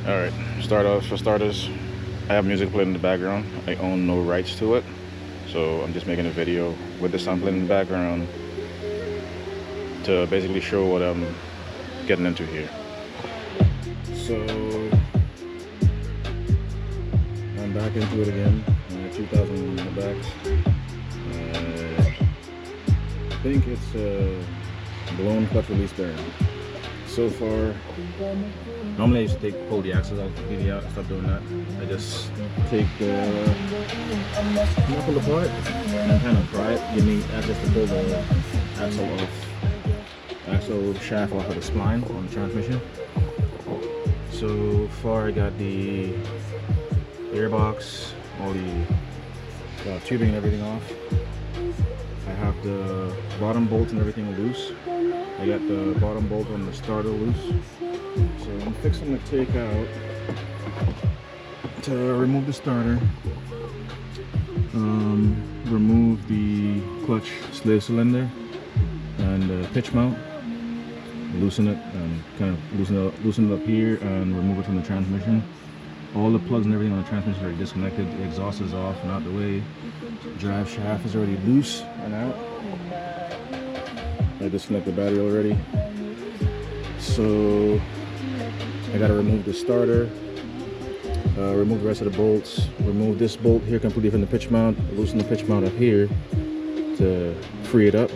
Alright, for starters, I have music playing in the background. I own no rights to it, so I'm just making a video with the sound playing in the background to basically show what I'm getting into here. So I'm back into it again. 2000 in the back. I think it's a blown clutch release bearing. So far, normally I used to pull the axles out completely out. I stopped doing that. I just take the knuckle apart and kind of pry it. Give me access to pull the axle shaft off of the spline on the transmission. So far I got the gearbox, all the tubing and everything off. I have the bottom bolts and everything loose. I got the bottom bolt on the starter loose. So I'm fixing to take out to remove the starter, remove the clutch slave cylinder and the pitch mount, loosen it and kind of loosen it up here and remove it from the transmission. All the plugs and everything on the transmission are already disconnected. The exhaust is off and out the way. Drive shaft is already loose and out. I disconnected the battery already. So I gotta remove the starter, remove the rest of the bolts, remove this bolt here completely from the pitch mount, loosen the pitch mount up here to free it up.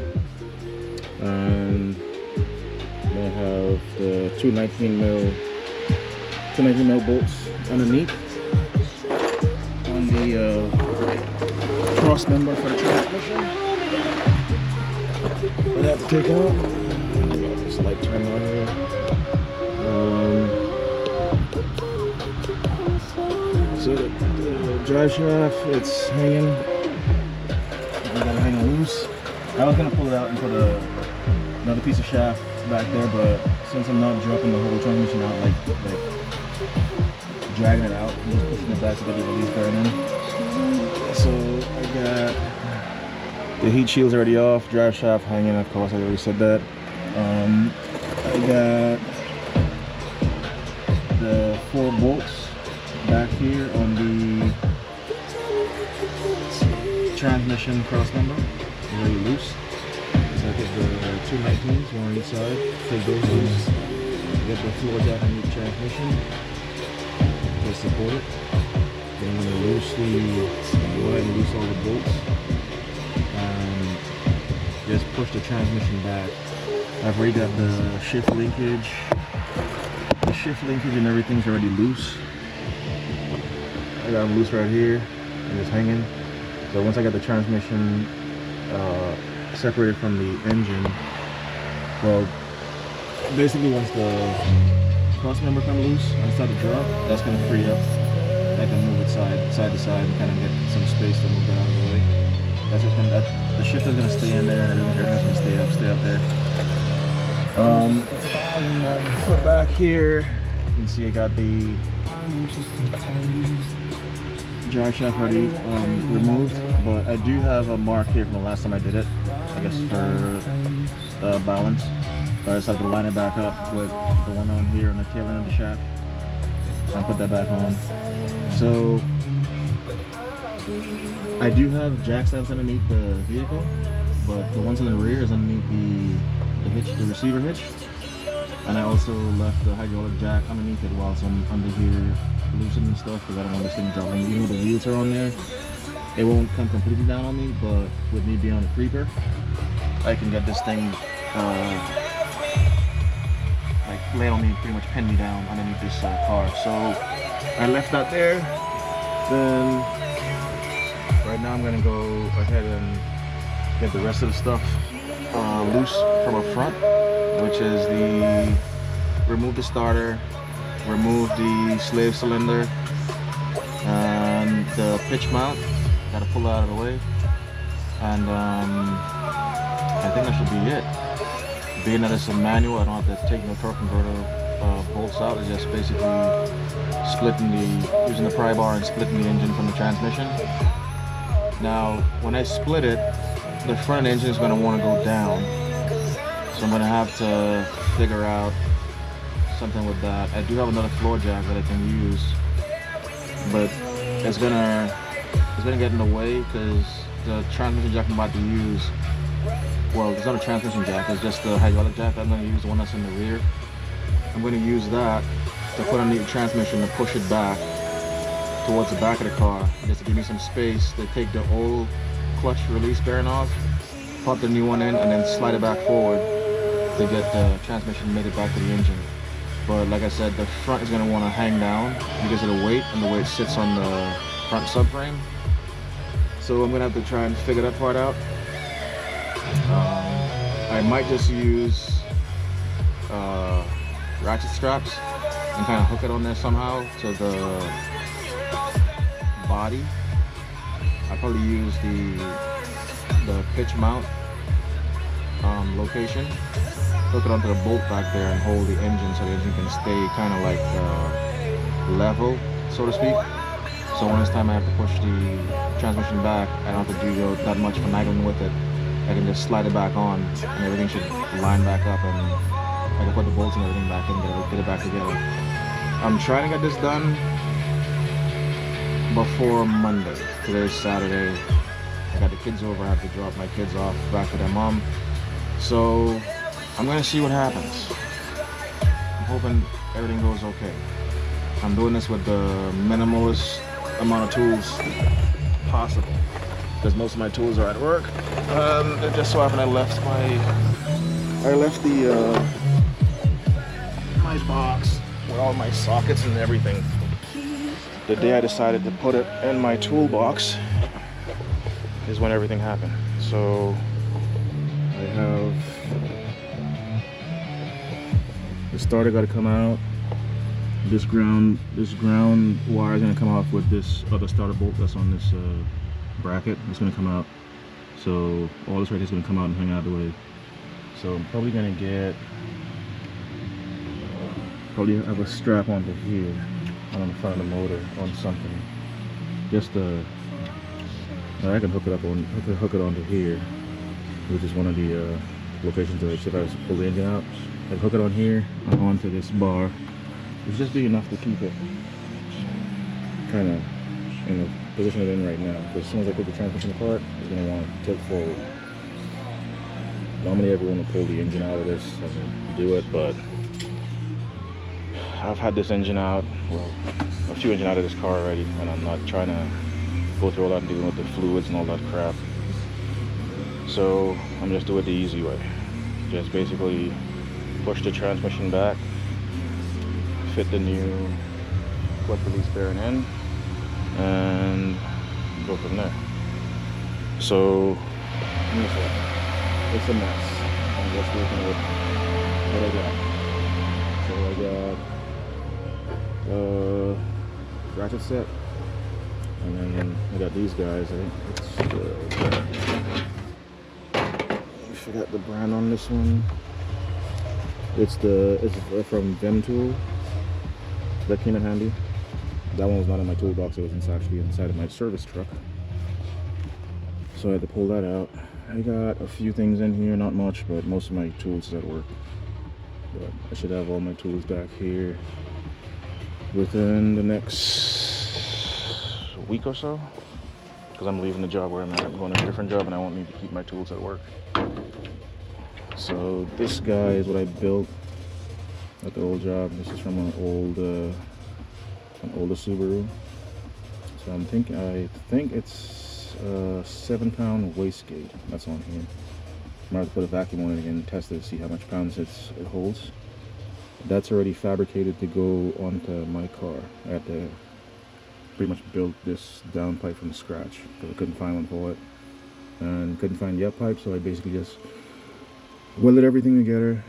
And I have the two 19 mil bolts underneath on the cross member for the transmission. I have to take out. This light turned on here. So the drive shaft, it's hanging. I gotta hang it loose. I was gonna pull it out and put another piece of shaft back there, but since I'm not dropping the whole transmission out, like dragging it out, I'm just pushing it back to get the release bearing in. So I got the heat shield's already off, drive shaft hanging, of course, I already said that. I got the 4 bolts back here on the transmission cross member, already loose. So I get the two 19s, one on each side, take those loose, get the floor jack on each transmission to support it. Then I'm going to go ahead and loose all the bolts and just push the transmission back. I've already got the shift linkage. The shift linkage and everything's already loose. I got them loose right here and it's hanging. So once I got the transmission separated from the engine, well, basically once the cross member comes loose and start to drop, that's going to free up. I can move it side to side and kind of get some space to move that out of the way. That's just gonna, the shifter's going to stay in there and everything's going to stay up there. For back here, you can see I got the drive shaft already removed, but I do have a mark here from the last time I did it, I guess for balance. So I just have to line it back up with the one on here on the tail end of the shaft and put that back on. So I do have jack stands underneath the vehicle, but the ones in the rear is underneath the hitch, the receiver hitch. And I also left the hydraulic jack underneath it whilst I'm under here loosening stuff because I don't want this thing dropping. Even though the wheels are on there, it won't come completely down on me, but with me being on a creeper, I can get this thing like lay on me, pretty much pin me down underneath this car. So I left that there. Then right now I'm gonna go ahead and get the rest of the stuff loose from up front, which is remove the starter, remove the slave cylinder and the pitch mount. Gotta pull it out of the way, and I think that should be it. Being that it's a manual, I don't have to take no torque converter bolts out. It's just basically using the pry bar and splitting the engine from the transmission. Now, when I split it, the front engine is going to want to go down, so I'm going to have to figure out something with that. I do have another floor jack that I can use, but it's gonna get in the way because the transmission jack I'm about to use, well, it's not a transmission jack, it's just the hydraulic jack I'm going to use, the one that's in the rear. I'm going to use that to put on the transmission to push it back towards the back of the car, just to give me some space to take the old clutch release bearing off, pop the new one in, and then slide it back forward to get the transmission made it back to the engine. But like I said, the front is going to want to hang down because of the weight and the way it sits on the front subframe. So I'm going to have to try and figure that part out. I might just use ratchet straps and kind of hook it on there somehow to the body. I'll probably use the pitch mount location, hook it onto the bolt back there and hold the engine so the engine can stay kind of like level, so to speak. So when it's time I have to push the transmission back, I don't have to do that much finagling with it. I can just slide it back on and everything should line back up, and I can put the bolts and everything back in, get it back together. I'm trying to get this done before Monday. Today's Saturday. I got the kids over. I have to drop my kids off back to their mom. So I'm gonna see what happens. I'm hoping everything goes okay. I'm doing this with the minimalist amount of tools possible because most of my tools are at work. It just so happened I left the my box with all my sockets and everything. The day I decided to put it in my toolbox is when everything happened. So I have the starter got to come out. This ground wire is going to come off with this other starter bolt that's on this bracket. It's going to come out. So all this right here is going to come out and hang out of the way. So I'm probably going to get, have a strap onto here on the front of the motor on something. Just I can hook it onto here, which is one of the locations that if I was to pull the engine out, I can hook it on here and onto this bar. It's just big enough to keep it kind of in the position it's in right now. Because as soon as I put the transmission apart, it's going to want to tilt forward. Normally everyone will pull the engine out of this and do it, but I've had this engine out, well, a few engines out of this car already, and I'm not trying to go through all that and dealing with the fluids and all that crap. So I'm just doing it the easy way. Just basically push the transmission back, fit the new clutch release bearing in, and go from there. So it's a mess. I'm just looking at what I got. So I got ratchet set, and then I got these guys. I think it's I forgot the brand on this one. It's from Vim Tool. That came in handy. That one was not in my toolbox. It was actually inside of my service truck. So I had to pull that out. I got a few things in here, not much, but most of my tools is at work. But I should have all my tools back here within the next week or so, because I'm leaving the job where I'm at. I'm going to a different job and I won't need to keep my tools at work. So this guy is what I built at the old job. This is from an older Subaru. So I think it's a 7-pound wastegate that's on here. I'm going to put a vacuum on it again and test it to see how much pounds it holds. That's already fabricated to go onto my car. I had to pretty much build this downpipe from scratch because I couldn't find one for it and couldn't find the up pipe, so I basically just welded everything together,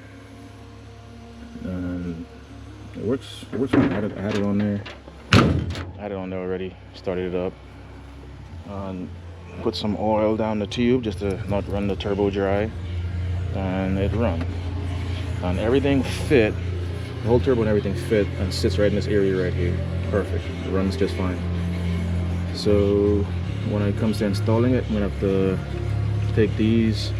and it works fine. I had it on there. I had it on there already. Started it up and put some oil down the tube just to not run the turbo dry, and it run. And everything fit. The whole turbo and everything fit and sits right in this area right here. Perfect. It runs just fine. So when it comes to installing it, I'm gonna have to take these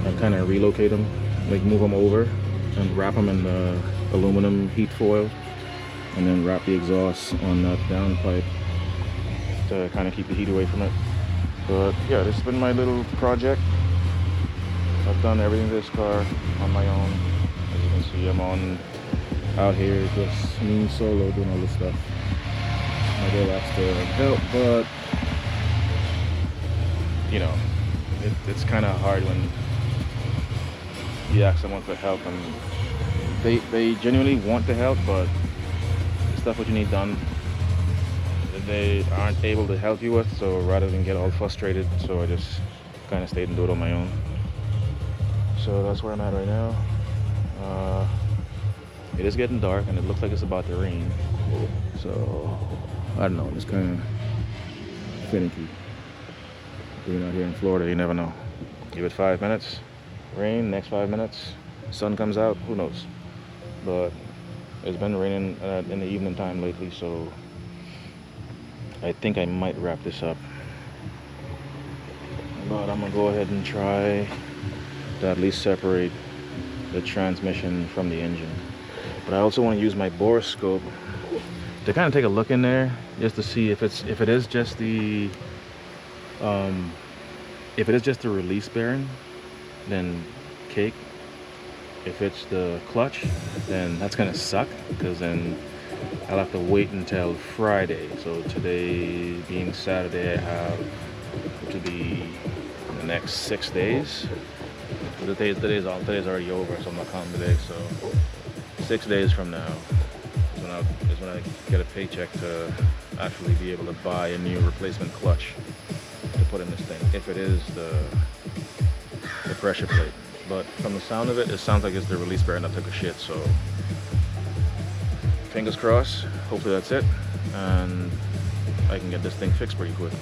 and kind of relocate them, like move them over and wrap them in the aluminum heat foil, and then wrap the exhaust on that downpipe to kind of keep the heat away from it. But yeah, this has been my little project. I've done everything to this car on my own. As you can see, I'm out here just me solo doing all this stuff. My girl has to help, but you know, it's kind of hard when you ask someone for help and they genuinely want to help, but the stuff that you need done they aren't able to help you with. So rather than get all frustrated, so I just kind of stayed and do it on my own. So that's where I'm at right now. It is getting dark and it looks like it's about to rain, so I don't know, it's kind of finicky. Being out here in Florida, you never know. Give it 5 minutes, rain, next 5 minutes, sun comes out, who knows. But it's been raining in the evening time lately, so I think I might wrap this up. But I'm gonna go ahead and try to at least separate the transmission from the engine. But I also want to use my borescope to kind of take a look in there, just to see if it is just the release bearing, then cake. If it's the clutch, then that's gonna suck, because then I'll have to wait until Friday. So today being Saturday, I have to be the next 6 days. But today's already over, so I'm not counting today. So 6 days from now is when I get a paycheck to actually be able to buy a new replacement clutch to put in this thing, if it is the pressure plate. But from the sound of it, it sounds like it's the release bearing that took a shit. So fingers crossed, hopefully that's it, and I can get this thing fixed pretty quick.